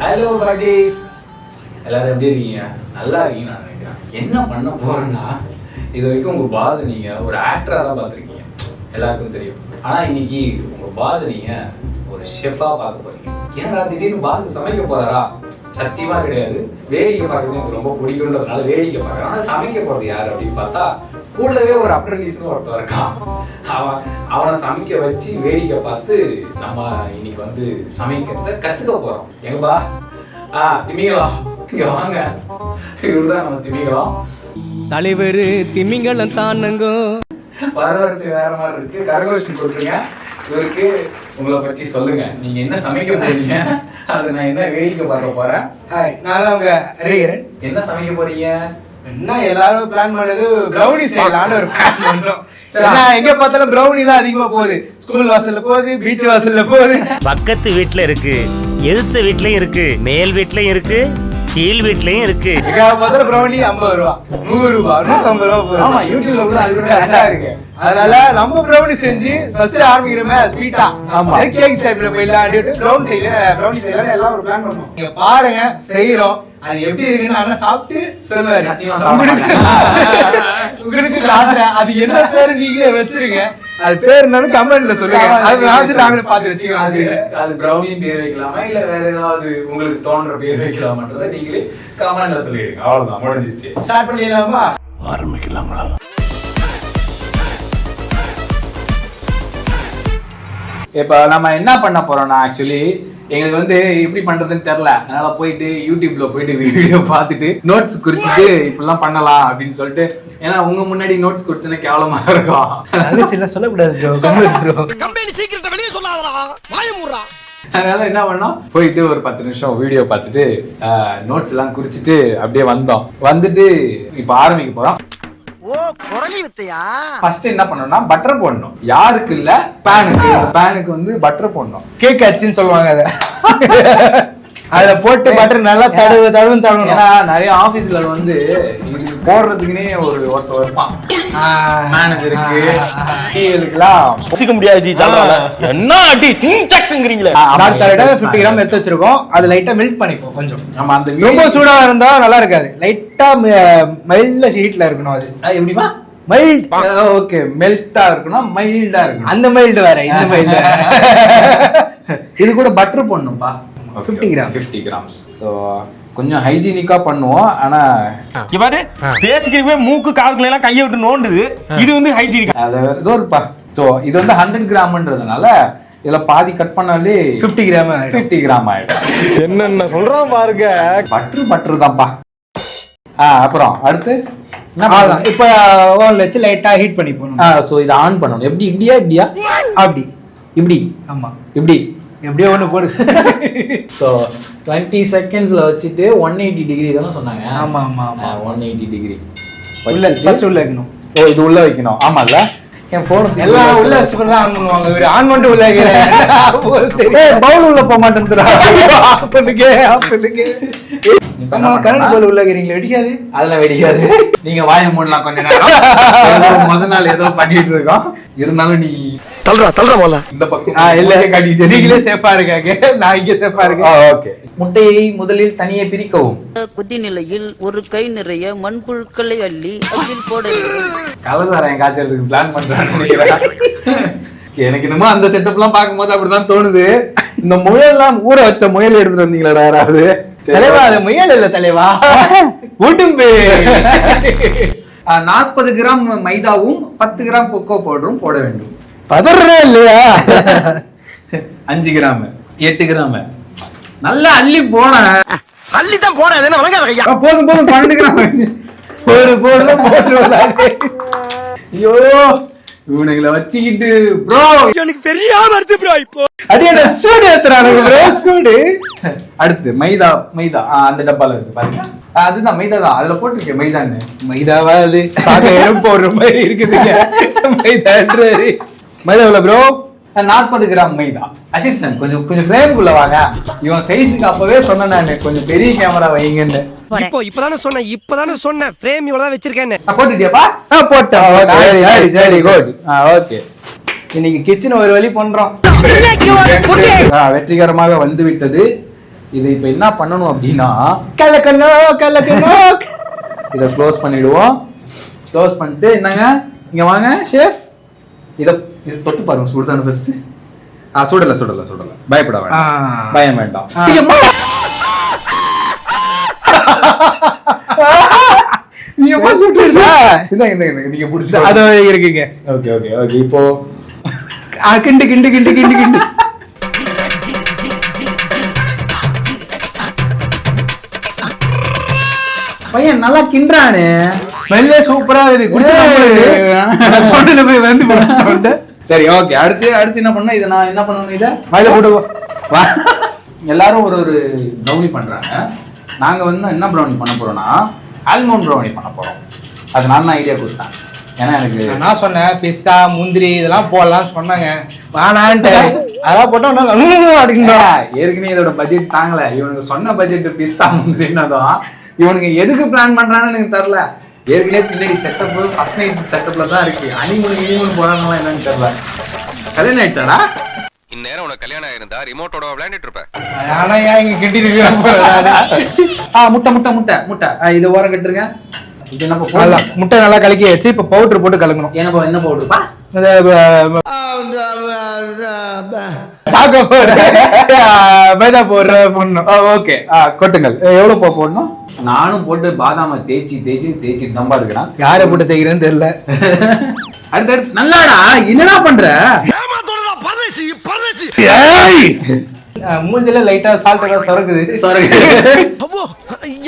Hello பாட்டிஸ், எல்லாரும் எப்படி இருக்கீங்க? நல்லா இருக்கீங்கன்னு நான் நினைக்கிறேன். என்ன பண்ண போறேன்னா, இது வரைக்கும் உங்க பாஸ் நீங்க ஒரு ஆக்டரா தான் பார்த்துருக்கீங்க, எல்லாருக்கும் தெரியும். ஆனா இன்னைக்கு உங்க பாஸ் நீங்க ஒரு ஷெஃபா பார்க்க போறீங்க. ஏன்னா திடீர்னு பாஸ் சமைக்க போறாரா? சத்தியமா கிடையாது. வேடிக்கை பார்க்கறது எனக்கு ரொம்ப பிடிக்குன்றதுனால வேடிக்கை பார்க்குறேன். ஆனா சமைக்க போறது யாரு அப்படின்னு பார்த்தா, கூடவே ஒரு அப்ரண்டிஸ்னு ஒருத்தர் இருக்கான். அவனை சமைக்க வச்சு வேடிக்கை பார்த்து நம்ம இன்னைக்கு வந்து சமைக்கிறத கத்துக்க போறோம். எங்கப்பா? திமிங்கலம், இங்க வாங்க. இவருதான் நம்ம திமிங்கலம் தலைவர். திமிங்கலம் தானுங்க. வரவேற்பு வேற மாதிரி இருக்கு. கரகோஷம் கொடுத்துருங்க இவருக்கு. உங்களை பத்தி சொல்லுங்க, நீங்க என்ன சமைக்க போறீங்க, அது நான் என்ன வேடிக்கை பார்க்க போறேன். நான் அவங்க அறிகிறேன். என்ன சமைக்க போறீங்க? என்ன எல்லாரும் பிளான் பண்ணது ப்ரௌனி செய்யலான்னு ஒரு பிளான் பண்றோம். எங்க பார்த்தாலும் ப்ரௌனி தான் அதிகமா போகுது. ஸ்கூல் வாசல்ல போகுது, பீச் வாசல்ல போகுது, பக்கத்து வீட்டுல இருக்கு, எதிர்த்த வீட்லயும் இருக்கு, மேல் வீட்லயும் இருக்கு, கீழ் வீட்லயும் இருக்கு. எங்க பார்த்தாலும் ப்ரௌனி 50 ரூபா, 100 ரூபா, 150 ரூபா போகுது. ஆமா, யூடியூப்ல கூட அது கூட நல்லா இருக்கு. அதனால நம்ம ப்ரௌனி செஞ்சு ஃபர்ஸ்ட் ஆரம்பிக்கிறோமே ஸ்வீட்டா. ஆமா, கேக் டைப்ல போயிடலாம் அப்படிட்டு ப்ரௌனி செய்யலாம் எல்லாம் ஒரு பிளான் பண்ணுவோம். நீங்க பாருங்க, செய்யறோம். அது எப்படி இருக்குன்னு அண்ணா சாப்பிட்டு சொல்லுவாரு. உங்களுக்கு காட்டுறேன். அது என்ன பேரு நீங்களே வச்சிருங்க. அது பேர் என்னன்னு கமெண்ட்ல சொல்லுங்க. அது நாங்களே பார்த்து வச்சுக்கலாம். அது ப்ரௌனி பேர் வைக்கலாமா இல்ல வேற ஏதாவது உங்களுக்கு தோன்ற பேர் வைக்கலாமான்றதை நீங்களே கமெண்ட்ல சொல்லிடுங்க. அவ்வளவுதான், முடிஞ்சிச்சு. ஸ்டார்ட் பண்ணிடலாமா? ஆரம்பிக்கலாங்களா? இப்போ நம்ம என்ன பண்ண போறோம்னா, ஆக்சுவலி எங்களுக்கு வந்து எப்படி பண்றதுன்னு தெரியல. அதனால போயிட்டு யூடியூப்ல போயிட்டு வீடியோ பார்த்துட்டு நோட்ஸ் குறிச்சிட்டு இப்படிலாம் பண்ணலாம் அப்படின்னு சொல்லிட்டு. ஏன்னா உங்க முன்னாடி நோட்ஸ் குறிச்சுன்னா கேவலமா இருக்கும். சொல்லக்கூடாது ப்ரோ. கம்பெனி சீக்கிரத்தை வெளியே சொல்லாதடா, வாய மூடுறா. அதனால என்ன பண்ணோம், போயிட்டு ஒரு 10 நிமிஷம் வீடியோ பார்த்துட்டு நோட்ஸ் எல்லாம் குறிச்சிட்டு அப்படியே வந்தோம். வந்துட்டு இப்போ ஆரம்பிக்க போறோம். ஓ, குரலி வித்தையா? ஃபர்ஸ்ட் என்ன பண்ணணும்னா பட்டர் போடணும். யாருக்கு இல்ல, பேனுக்கு வந்து பட்டர் போடணும். கேக் அச்சுன்னு சொல்லுவாங்க அதை. அதுல போட்டு பட்டர் நல்லா தடவு. ஏன்னா நிறைய ஆபீஸ்ல வந்து இது போடுறதுக்குன்னே ஒருத்தர் இருப்பான். மேனேஜருக்கு, டிஎலுக்குலாம் வச்சுக்க முடியாது ஜி. என்ன அடி சிங்சக்குங்கறீங்களே. டார்க் சாக்லேட் 50 கிராம் எடுத்து வச்சிருக்கோம். அது லைட்டா மெல்ட் பண்ணிப்போம் கொஞ்சம். நம்ம அந்த ரொம்ப சூடா இருந்தா நல்லா இருக்காது. லைட்டா மைல்ட் ஹீட்ல இருக்கணும். அது எப்படிமா? மைல்ட். ஓகே, மெல்ட்டா இருக்கணும், மைல்டா இருக்கணும். அந்த மைல்டு வேற, இந்த மைல்டு. இது கூட பட்டர் போடணும்பா. 50 கிராம். 50 கிராம்ஸ். ஸோ கொஞ்சம் ஹைஜீனிக்கா பண்ணுவோம். ஆனா இங்க பாரு, பேசிக்கிறவே மூக்கு காதுக்குள்ள எல்லாம் கையை விட்டு நோண்டுது. இது வந்து ஹைஜீனிக். அது ஏதோ இருப்பா. ஸோ இது வந்து 100 கிராம்ன்றதுனால இதுல பாதி கட் பண்ணாலே 50 கிராம் 50 கிராம் ஆயிடும். என்னென்ன சொல்றான் பாருங்க. பட்டர் தான்ப்பா. அப்புறம் அடுத்து இப்ப ஓவன்ல வச்சு லைட்டா ஹீட் பண்ணி போகணும். ஸோ இதை ஆன் பண்ணணும். எப்படி? இப்படியா? அப்படி இப்படி. ஆமா, இப்படி எப்படியோ ஒண்ணு போடு. ஸோ 20 செகண்ட்ஸ்ல வச்சுட்டு 180 டிகிரி தானே சொன்னாங்க. ஆமா ஆமா ஆமா, 180 டிகிரி உள்ள ஃபர்ஸ்ட் உள்ள வைக்கணும். ஓ, இது உள்ள வைக்கணும். ஆமால, என் போன் எல்லாம் உள்ள வச்சு தான் ஆன் பண்ணுவாங்க. இவரு ஆன் பண்ணிட்டு உள்ள வைக்கிறேன். பவுல் உள்ள போக மாட்டேன்டா. ஆஃப் பண்ணுங்க. கரண்ட் பவுல் உள்ள வைக்கிறீங்களா? வெடிக்காது. அதெல்லாம் வெடிக்காது. நீங்க வாய மூடலாம் கொஞ்ச நேரம். முத நாள் ஏதோ பண்ணிட்டு இருக்கோம். இருந்தாலும் நீ தள்ளுறா போல இந்த பக்கம் இல்ல காட்டிட்டு நீங்களே சேஃபா இருக்காங்க, நான் இங்க சேஃபா இருக்கேன். ஓகே. முட்டையை முதலில் தனியே பிரிக்கவும். கொதி நிலையில் ஒரு கை நிறைய மண்புழுக்களை அள்ளி அதில் போட வேண்டும். கலசாரம் காய்ச்சறதுக்கு பிளான் பண்றான்னு நினைக்கிறேன். எனக்கு என்னமோ அந்த செட்டப்லாம் பார்க்கும்போது அப்படிதான் தோணுது. இந்த முயல்லாம் ஊற வச்ச முயல் எடுத்துட்டு வந்தீங்களா யாராவது? தலைவா, அது முயல் இல்ல தலைவா, உடும்பு. 40 கிராம் மைதாவும் 10 கிராம் கொக்கோ பவுடரும் போட வேண்டும். பதறே இல்லையா? 5 கிராம், 8 கிராம் நல்லா அள்ளி போன. அள்ளித்தான் போன. என்ன வணங்காத ஐயா. போதும் 12 கிராம் ஒரு போடல போட்டு. ஐயோ, இவனுங்களை வச்சுக்கிட்டு ப்ரோ எனக்கு பெரிய வருது ப்ரோ. இப்போ அடியே சூடு ஏத்துறானுங்க ப்ரோ, சூடு. அடுத்து மைதா. அந்த டப்பால இருக்கு பாருங்க. அதுதான் மைதா தான். அதுல போட்டிருக்கேன் மைதான்னு. மைதாவா? அது பாக்க போடுற மாதிரி இருக்குதுங்க. மைதான்றாரு. மைதா எவ்வளவு ப்ரோ? 40 கிராம் மைதா. அசிஸ்டன்ட் கொஞ்சம் ஃப்ரேம்குள்ள வாங்க. இவன் சைஸுக்கு அப்பவே சொன்னேன் நான், கொஞ்சம் பெரிய கேமரா வைங்கன்னு. இப்பதானே சொன்னேன் ஃப்ரேம் இவ்வளவுதான் வச்சிருக்கேன்னு. போட்டுட்டியாப்பா? போட்டேன். சரி குட். ஓகே. இன்னைக்கு கிச்சன் ஒரு வழி பண்றோம். வெற்றிகரமாக வந்து விட்டது. இது இப்போ என்ன பண்ணணும் அப்படின்னா கலக்கனோ கலக்கனோ இதை க்ளோஸ் பண்ணிடுவோம். க்ளோஸ் பண்ணிட்டு என்னங்க இங்க வாங்க ஷெஃப், இதை இது தொட்டு பாருங்க. சுடுதானே ஃபர்ஸ்ட்? சுடல சுடல சுடல, பயப்பட வேண்டாம், பயம் வேண்டாம். நீங்க எப்ப சுட்டுச்சா? நீங்க புடிச்சு அது இருக்குங்க. Okay okay okay. இப்போ கிண்டு கிண்டு கிண்டு கிண்டு கிண்டு. பையன் நல்லா கிண்டுறானே, ஸ்மெல்லே சூப்பரா இருக்கு. குடிச்சு போய் வந்து. சரி ஓகே. அடுத்து என்ன பண்ணணும்? இதை நான் என்ன பண்ணணும்? இதை வாயில போட்டு எல்லாரும் ஒரு ஒரு ப்ரௌனி பண்றாங்க. நாங்க வந்து என்ன ப்ரௌனி பண்ண போறோம்னா ஆல்மண்ட் ப்ரௌனி பண்ண போறோம். அது நான் ஐடியா கொடுத்தேன். ஏன்னா எனக்கு நான் சொன்னேன் பிஸ்தா முந்திரி இதெல்லாம் போடலாம் சொன்னாங்க, வேணான்ட்டு. அதெல்லாம் போட்டோம் அப்படிங்களா? ஏற்கனவே இதோட பட்ஜெட் தாங்கல. இவனுக்கு சொன்ன பட்ஜெட் பிஸ்தா முந்திரின்னதும் இவனுக்கு எதுக்கு பிளான் பண்றான்னு எனக்கு தெரியல. ஏற்கனவே பின்னாடி செட்டப் ஃபர்ஸ்ட் நைட் செட்டப்ல தான் இருக்கு. அனிமூன் போறாங்களா என்னன்னு தெரியல. கல்யாணம் ஆயிடுச்சாடா? இந்நேரம் உனக்கு கல்யாணம் ஆயிருந்தா ரிமோட்டோட விளையாண்டுட்டு இருப்பேன். ஆனா ஏன் இங்க கிட்டி முட்டை முட்டை முட்டை முட்டை இது ஓரம் கட்டுருங்க. இது என்ன முட்டை நல்லா கலக்கி வச்சு இப்ப பவுடர் போட்டு கலக்கணும். என்ன பவுடர்ப்பா? மைதா போடுறோம். ஓகே கொட்டுங்கள். எவ்வளவு போடணும்? நானும் போட்டு பாதாம தேய்ச்சி தம்பா இருக்கிறான். யாரை போட்டு தேய்க்கிறேன்னு தெரியல. அடுத்து நல்லாடா என்னடா பண்ற? மூஞ்சில லைட்டா சால்ட் சொரக்குது.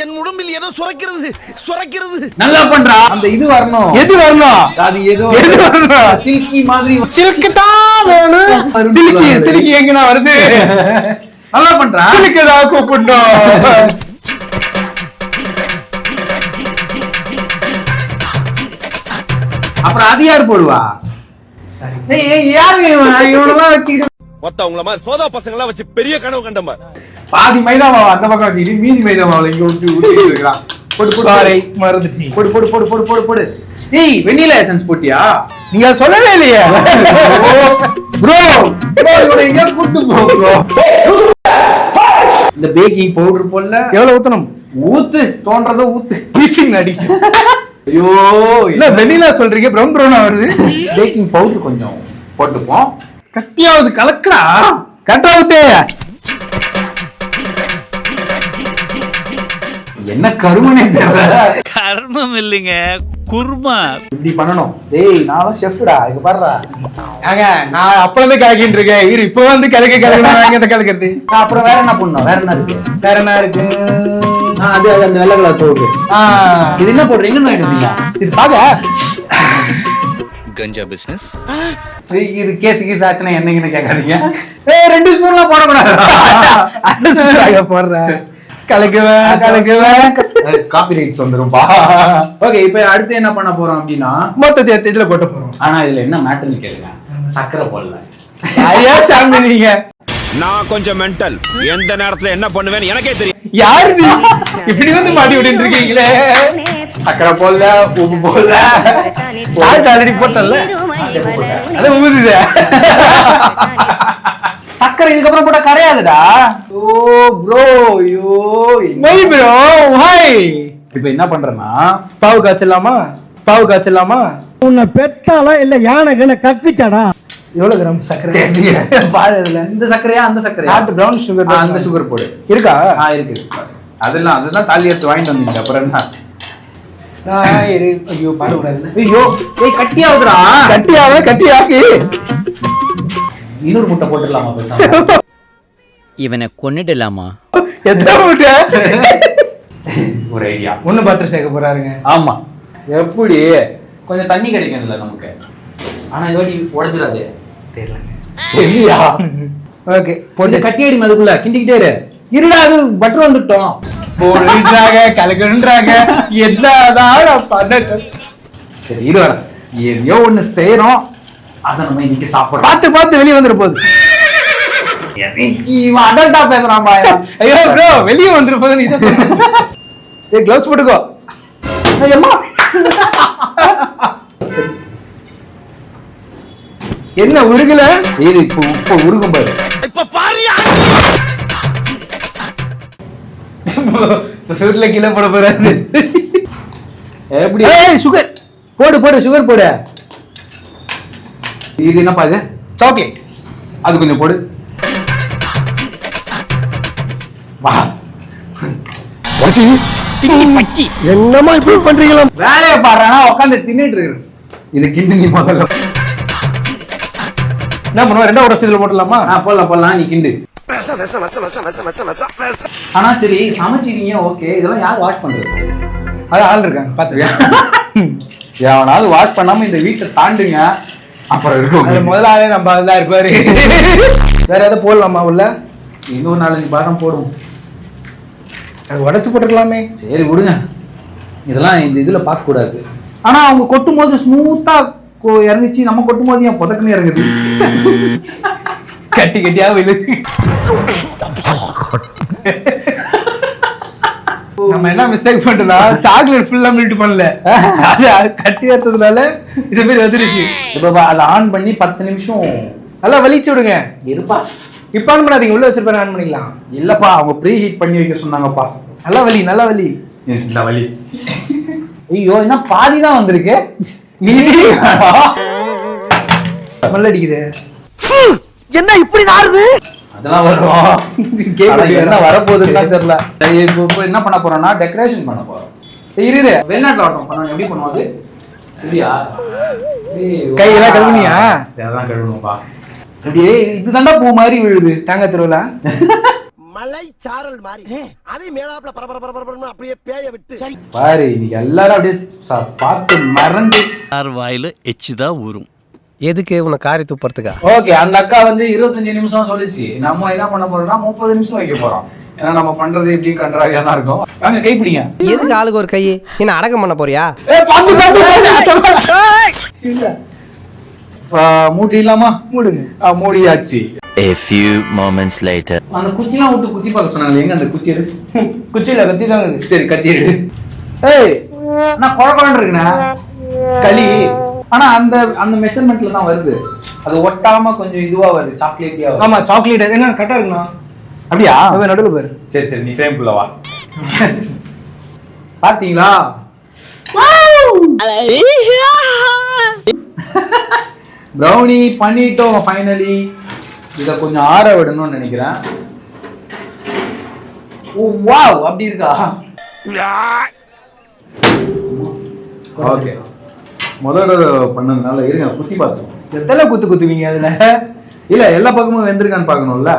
என் உடம்பில் ஏதோ சுரக்கிறது. நல்லா பண்றா. அந்த இது வரணும். எது வரணும்? அது ஏதோ சில்கி மாதிரி. சில்கி தான் வேணும். சில்கி எங்கனா வருது? நல்லா பண்றா. சில்கி தான் கூப்பிடணும். அப்புறம் அது யார் போடுவா? சரி யாருங்க இவனெல்லாம் வச்சு மொத்தவங்கள மாதிரி சோதா பசங்க எல்லாம் வச்சு பெரிய கனவு கண்டமா. பாதி மைதா மாவு அந்த பக்கம் வச்சுக்கிட்டு மீதி மைதா மாவுல இங்க விட்டு இருக்கான். போடு. ஏய் வெண்ணிலா எசன்ஸ் போட்டியா? நீங்க சொல்லவே இல்லையே. ப்ரோ இவனை எங்க கூட்டு போ ப்ரோ. இந்த பேக்கிங் பவுடர் போடல. எவ்வளவு ஊத்தணும்? ஊத்து, தோன்றத ஊத்து. பீசிங் அடிச்சு. ஐயோ இல்ல வெண்ணிலா சொல்றீங்க, பிரவுன் பிரவுனா வருது. பேக்கிங் பவுடர் கொஞ்சம் போட்டுப்போம். கத்தியாவது கலக்குடா. கரெக்டா ஊத்தே. என்ன கருமனே தெரியல. கர்மம் இல்லைங்க, குர்மா. இப்படி பண்ணணும். டேய் நான் ஷெஃப்டா, இங்க பாருடா. ஏங்க நான் அப்ப வந்து கலக்கிட்டு இருக்கேன். இரு இப்ப வந்து கலக்கிறது. அப்புறம் வேற என்ன பண்ணணும்? வேற என்ன இருக்கு? அது அந்த வெள்ளை கலர் பவுடர். இது என்ன பவுடர்? எங்க வாங்கிட்டு இது பாக்க கஞ்சா பிசினஸ். இது கேஸ் ஆச்சுன்னா என்னங்கன்னு கேட்காதீங்க. 2 ஸ்பூன்லாம் போடக்கூடாது. 2 ஸ்பூன் போடுறேன். கலக்குவேன். காப்பி ரைட்ஸ் வந்துரும்பா. ஓகே இப்போ அடுத்து என்ன பண்ண போறோம் அப்படின்னா மொத்தத்தை இதுல கொட்ட போறோம். ஆனா இதுல என்ன மேட்டர்னு கேளுங்க. சக்கரை போடல. ஐயா சாமி நீங்க. நான் கொஞ்சம் மென்டல். எந்த நேரத்துல என்ன பண்ணுவேன்னு எனக்கே தெரியும். யாரு நீ இப்படி வந்து மாட்டி விட்டு இருக்கீங்களே? சக்கரை போடல, உப்பு போடல, சால்ட் ஆல்ரெடி போட்டல. அது ஊதுதே. சக்கரை இதுக்கப்புறம் போட்டா கரையாதுடா. ஓ ப்ரோ, ஐயோ மை ப்ரோ ஹாய். இப்போ என்ன பண்றேன்னா பாவு காய்ச்சலாமா? உன்னை பெத்தாலா இல்ல யானை கக்குச்சாடா? எவ்வளவு கிராம் சக்கரை பாரு இதுல? இந்த சக்கரையா அந்த சக்கரையா? நாட்டு பிரவுன் சுகர். அந்த சுகர் போடு. இருக்கா? இருக்கு. அதெல்லாம் தாலி எடுத்து வாங்கிட்டு வந்தீங்க. அப்புறம் என்ன? ஐயோ பாடக்கூடாது. ஐயோ ஏய் கட்டியாவுதுடா. கட்டியாக்கி இன்னொரு முட்டை போட்டுடலாமா பேசாம? இவனை கொன்னிடலாமா? எத்தனை முட்டை? ஒரு ஐடியா. ஒண்ணு பட்டர் சேர்க்க போறாருங்க. ஆமா. எப்படி கொஞ்சம் தண்ணி கிடைக்கும்ல நமக்கு. ஆனா இந்த வாட்டி உடைச்சிடாது. தெரியலையா? ஓகே பொண்ணு கட்டி அடிமை அதுக்குள்ள கிண்டிக்கிட்டே இரு. இருடா அது பட்டர் வந்துட்டோம். போடுறாங்க கலக்குன்றாங்க. என்னதான் பண்ண? சரி இரு வர. எதையோ ஒண்ணு செய்யறோம். அதை நம்ம இன்னைக்கு சாப்பிடுறோம். பார்த்து வெளியே வந்துரு போகுது. இவன் அடல்ட்டா பேசுறான் பாயா. ஐயோ ப்ரோ வெளியே வந்துரு போகுது. நீ ஏய் க்ளவுஸ் போட்டுக்கோ. அம்மா என்ன உருகல? இது இப்போ உருகும் பாரு. இப்ப பாரியா சுகர்ல கீழே போட போறாரு. எப்படி சுகர் போடு சுகர் போடு. இது என்னப்பா இது? சாக்லேட். அது கொஞ்சம் போடு. வா என்னமா இப்படி பண்றீங்களா? வேலையை பாடுறானா உட்காந்து தின்னுட்டு இருக்கு. இது கிண்டு நீ முதல்ல என்ன பண்ணுவோம்? 2வது வருஷத்துல போட்டுடலாமா? போடலாம் நீ கிண்டு. ஆனா சரி சமைச்சிருக்கீங்க ஓகே, இதெல்லாம் யார் வாஷ் பண்றது? அது ஆள் இருக்காங்க பாத்துக்க. எவனாவது வாஷ் பண்ணாம இந்த வீட்டை தாண்டுங்க அப்புறம் இருக்கும். முதல்ல ஆளே நம்ம அதுதான் இருப்பாரு. வேற ஏதாவது போடலாமா உள்ள? இன்னொரு 4-5 பாகம் போடுவோம். அது உடச்சு போட்டுக்கலாமே. சரி விடுங்க, இதெல்லாம் இந்த இதுல பார்க்க கூடாது. ஆனா அவங்க கொட்டும் போது ஸ்மூத்தா இறங்குச்சு, நம்ம கொட்டும் போது ஏன் புதக்குன்னு இறங்குது? கட்டி கட்டியா விழு. நம்ம என்ன மிஸ்டேக் பண்றோம்னா சாக்லேட் ஃபுல்லா மெல்ட் பண்ணல, அது கட்டி ஏற்றதுனால இது மாதிரி வந்துருச்சு. இப்ப அதை ஆன் பண்ணி 10 நிமிஷம் நல்லா வலிச்சு விடுங்க. இருப்பா. இப்ப ஆன் பண்ணாதீங்க, உள்ள வச்சிருப்பாரு ஆன் பண்ணிக்கலாம். இல்லப்பா அவங்க ப்ரீ ஹீட் பண்ணி வைக்க சொன்னாங்கப்பா. நல்லா வலி நல்லா வலி. இந்த வலி ஐயோ என்ன பாதி தான் வந்திருக்கு. நீ மல்ல அடிக்குது. என்ன இப்படி நாறுது? அதெல்லாம் வரும். என்ன வரப்போகுதுன்னு தெரியல. இப்போ என்ன பண்ண போறோம்னா டெக்கரேஷன் பண்ண போறோம். இரு வெளிநாட்டுல ஆட்டம் பண்ணுவாங்க, எப்படி பண்ணுவாங்க? இல்லையா கையெல்லாம் கழுவுனியா? அதெல்லாம் கழுவணும்பா. அப்படியே இதுதாண்டா பூ மாதிரி விழுது. தேங்காய் திருவிழா மலை சாரல் மாதிரி அதே மேலாப்ல பரபரன்னு அப்படியே பேய விட்டு பாரு இன்னைக்கு எல்லாரும் அப்படியே பார்த்து மறந்து வாயில எச்சுதான் ஊறும். எதுக்கு உன காரி துப்புறதுக்கா? ஓகே, அந்த அக்கா வந்து 25 நிமிஷம் சொல்லிச்சு. நம்ம என்ன பண்ண போறோம்னா 30 நிமிஷம் வைக்க போறோம். ஏன்னா நம்ம பண்றது எப்படி கன்றாவியா தான் இருக்கும். வாங்க கை பிடிங்க. எதுக்கு ஆளுக்கு ஒரு கை? என்ன அடக்கம் பண்ண போறியா? மூடி இல்லாமா? மூடுங்க. மூடியாச்சு. A few moments later. அந்த குச்சிலாம் விட்டு குத்தி பார்க்க சொன்னாங்க. எங்க அந்த குச்சி எடு? குச்சியில கத்தி தாங்க. சரி கத்தி எடு. ஏய் நான் குழப்பம் இருக்குண்ணா களி. ஆனா அந்த அந்த மெஷர்மெண்ட்ல தான் வருது. அது ஒட்டாம கொஞ்சம் இதுவா வருது, சாக்லேட்டியா வருது. ஆமா சாக்லேட் என்ன கரெக்டா இருக்குண்ணா. அப்படியா? நடுவில் பாரு. சரி சரி நீ ஃப்ரேம் குள்ள வா. பாத்தீங்களா? ப்ரௌனி பண்ணிட்டோம் ஃபைனலி. இத கொஞ்சம் ஆற விடணும்னு நினைக்கிறேன். ஓ வாவ், அப்படி இருக்கா? ஓகே, முதல்ல பண்ணதுனால இருங்க குத்தி பார்த்துருவோம். எத்தனை குத்துவீங்க அதுல? இல்ல எல்லா பக்கமும் வெந்திருக்கான்னு பார்க்கணும்ல.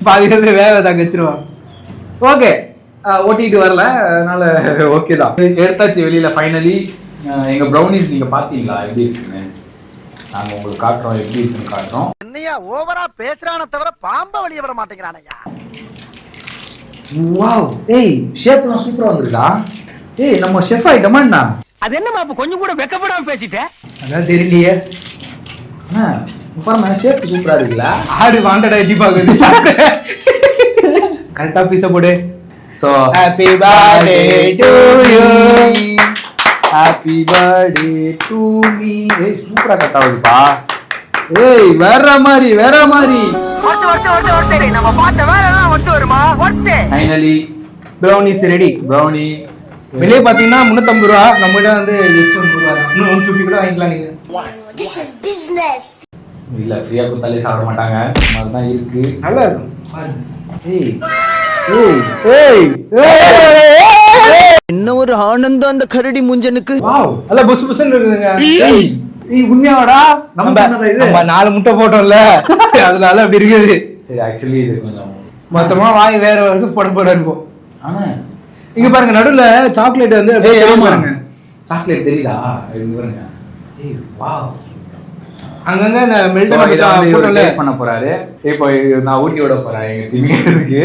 பாதி வந்து வேக தாங்க வச்சிருவாங்க. ஓகே, ஓட்டிட்டு வரல அதனால ஓகே தான், எடுத்தாச்சு வெளியில ஃபைனலி. எங்க ப்ரௌனிஸ் நீங்க பாத்தீங்களா எப்படி இருக்குன்னு? நாங்க உங்களுக்கு காட்டுறோம், எப்படி இருக்குன்னு காட்டுறோம். என்னையா ஓவரா பேசுறானே தவிர பாம்ப வெளிய விட மாட்டேங்கிறானயா. வாவ், ஏய் ஷேப்லாம் சூப்பரா வந்திருக்கா. ஏய் நம்ம ஷெஃப் ஐட்டமா என்ன? அது என்னமா அப்ப கொஞ்சம் கூட வெக்கப்படாம பேசிட்டே? அதான் தெரியலையே. பாருங்க ஷேப் சூப்பரா இருக்குல்ல. ஆடு வாண்டடா எட்டி பாக்குது. கரெக்டா பீஸ போடு. So happy birthday to you, happy birthday to me. ஏய் சூப்பரா கட் ஆகுதுப்பா. ஏய் வேற மாதிரி வேற மாதிரி. நம்ம பார்த்த வேற எல்லாம் ஒட்டு வருமா? ஒட்டு. Finally brownies ready. ப்ரௌனி வெளியே பாத்தீங்கன்னா 350 ரூபா, நம்ம கிட்ட வந்து 150 ரூபா தான். இன்னும் 150 கூட வாங்கிக்கலாம் நீங்க. இல்ல ஃப்ரீயா கொடுத்தாலே சாப்பிட மாட்டாங்க, அதுதான் இருக்கு. நல்லா இருக்கும். ஏய் ஏய் ஏய், என்ன ஒரு ஆனந்தம் அந்த கரடி முஞ்சனுக்கு. வாவ் நல்லா புஸ் புஸ்ன்னு இருக்குதுங்க. ஏய் உண்மையாடா? நம்ம பண்ணதா இது? நம்ம 4 முட்டை போட்டோம்ல, அதனால அப்படி இருக்குது. சரி ஆக்சுவலி இது கொஞ்சம் மொத்தமா வாங்கி வேற வரைக்கும் போட போற இருக்கும். ஆனா இங்க பாருங்க நடுவுல சாக்லேட் வந்து ஏய் ஆமா பாருங்க, சாக்லேட் தெரியுதா? இங்க பாருங்க. ஏய் வாவ், அங்கங்க இந்த மெல்ட் பண்ண போறாரு. இப்போ நான் ஊட்டி விட போறேன் எங்க திமிங்கிறதுக்கு.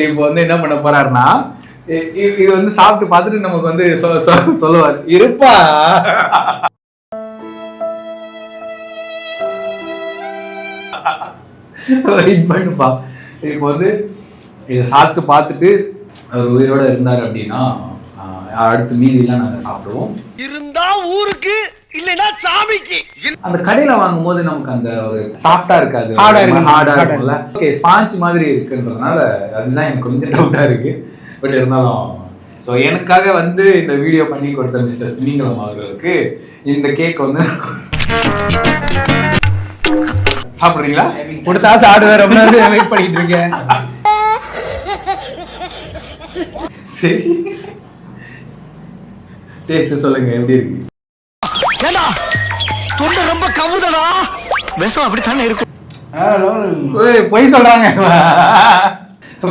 இப்போ வந்து என்ன பண்ண போறாருன்னா இது வந்து சாப்பிட்டு பார்த்துட்டு நமக்கு வந்து சொல்லுவார் இருப்பா. வெயிட் பண்ணுப்பா. இப்போ வந்து இதை சாப்பிட்டு பார்த்துட்டு அவர் உயிரோட இருந்தார் அப்படின்னா அடுத்து மீதியெல்லாம் நாங்கள் சாப்பிடுவோம். இருந்தா ஊருக்கு இல்லைன்னா சாமிக்கு. அந்த கடையில வாங்கும் போது நமக்கு அந்த ஒரு சாஃப்டா இருக்காது, ஹார்டா இருக்கும்ல. ஓகே ஸ்பாஞ்ச் மாதிரி இருக்குன்றதுனால அதுதான் எனக்கு கொஞ்சம் டவுட்டா இருக்கு. பட் இருந்தாலும் ஸோ எனக்காக வந்து இந்த வீடியோ பண்ணி கொடுத்த மிஸ்டர் திமிங்கலம் அவர்களுக்கு இந்த கேக் வந்து சாப்பிட்றீங்களா? கொடுத்தா சாப்பிடுவேன், ரொம்ப நேரம் வெயிட் பண்ணிட்டு இருக்கேன். சரி, டேஸ்ட் சொல்லுங்க எப்படி இருக்கு? ரொம்ப கவுதடா விஷம் அப்படித்தானே இருக்கும். பொய் சொல்றாங்க,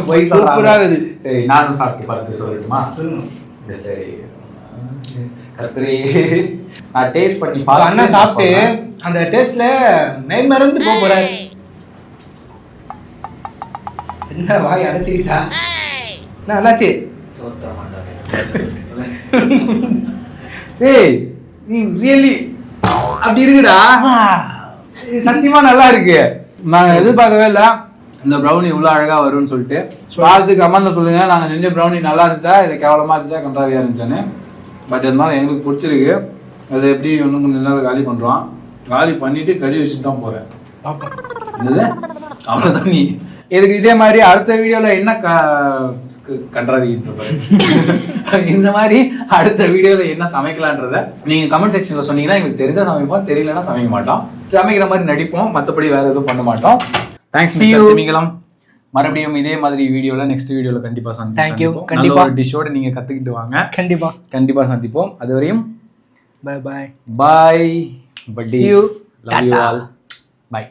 பொய் சூப்பரா சொல்றாங்க. இருக்குது. சரி, நானும் சாப்பிட்டு பார்த்து சொல்லட்டுமா? சரி, கத்திரி நான் டேஸ்ட் பண்ணி இப்ப அண்ணன் சாப்பிட்டு அந்த டேஸ்ட்ல மெய் மறந்து போக போறாரு. என்ன வாய் அடைச்சிக்கிட்டா? என்ன என்னாச்சு? ஏய், நீ ரியலி அப்படி இருக்குடா, சத்தியமா நல்லா இருக்கு. நாங்க எதிர்பார்க்கவே இல்லை இந்த ப்ரௌனி இவ்வளோ அழகா வரும்னு சொல்லிட்டு. பார்த்து கமெண்ட்ல சொல்லுங்க, நாங்க செஞ்ச ப்ரௌனி நல்லா இருந்துச்சா இல்லை கேவலமா இருந்துச்சா கண்டாவியா இருந்துச்சான்னு. பட் இருந்தாலும் எங்களுக்கு பிடிச்சிருக்கு. அதை எப்படி இன்னும் கொஞ்சம் நேரம் காலி பண்றோம். காலி பண்ணிட்டு கழுவி வச்சுட்டு தான் போறேன். என்னது அவ்வளோதான். நீ இதுக்கு இதே மாதிரி அடுத்த வீடியோல என்ன கன்றாவி இந்த மாதிரி அடுத்த வீடியோல என்ன சமைக்கலான்றத நீங்க கமெண்ட் செக்ஷன்ல சொன்னீங்கன்னா எங்களுக்கு தெரிஞ்சா சமைப்போம், தெரியலன்னா சமைக்க மாட்டோம். சமைக்கிற மாதிரி நடிப்போம், மற்றபடி வேற எதுவும் பண்ண மாட்டோம். தேங்க்ஸ் திமிங்கலம். மறுபடியும் இதே மாதிரி வீடியோல நெக்ஸ்ட் வீடியோல கண்டிப்பா சந்திப்போம். கண்டிப்பா டிஷ்ஷோட நீங்க கத்துக்கிட்டு வாங்க. கண்டிப்பா சந்திப்போம். அதுவரையும் bye bye bye. Love you all. Bye.